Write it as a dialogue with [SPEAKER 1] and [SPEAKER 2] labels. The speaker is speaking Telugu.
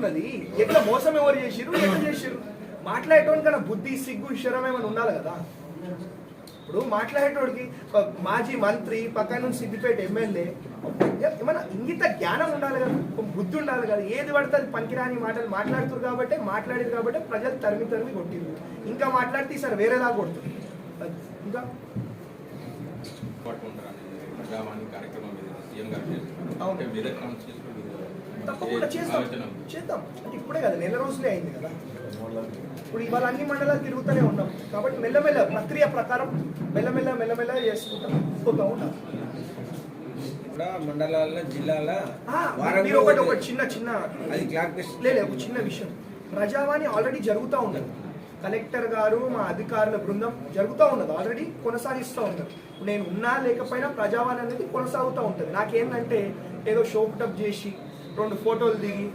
[SPEAKER 1] అడుగుతున్నది ఎట్లా మోసం ఎవరు చేసిరు ఎట్లా చేసిరు మాట్లాడేటోని కన్నా బుద్ధి సిగ్గు శరం ఏమైనా ఉండాలి కదా. ఇప్పుడు మాట్లాడేటోడికి మాజీ మంత్రి పక్కన నుంచి సిద్దిపేట ఎమ్మెల్యే ఏమైనా ఇంగిత జ్ఞానం ఉండాలి కదా, బుద్ధి ఉండాలి కదా. ఏది పడితే అది పనికిరాని మాటలు మాట్లాడుతున్నారు కాబట్టి మాట్లాడేది కాబట్టి ప్రజలు తరిమి కొట్టిరు. ఇంకా మాట్లాడితే ఈసారి వేరేలా కొడుతుంది. ఇంకా తప్పకుండా చేద్దాం అంటే ఇప్పుడే కదా, నెల రోజులే అయింది కదా. ఇప్పుడు ఇవాళ అన్ని మండలాలు తిరుగుతూనే ఉన్నాం కాబట్టి మెల్లమెల్ల ప్రక్రియ ప్రకారం మెల్లమెల్ల చేసుకుంటాం పోతా ఉంటాం.
[SPEAKER 2] మండలాల్లో జిల్లాల
[SPEAKER 1] ఒక చిన్న ఒక చిన్న విషయం, ప్రజావాణి ఆల్రెడీ జరుగుతూ ఉన్నది. కలెక్టర్ గారు మా అధికారుల బృందం జరుగుతూ ఉన్నది, ఆల్రెడీ కొనసాగిస్తూ ఉన్నారు. నేను ఉన్నా లేకపోయినా ప్రజావాణి అనేది కొనసాగుతూ ఉంటుంది. నాకేంటంటే ఏదో షోపుటప్ చేసి 2 ఫోటోలు దిగి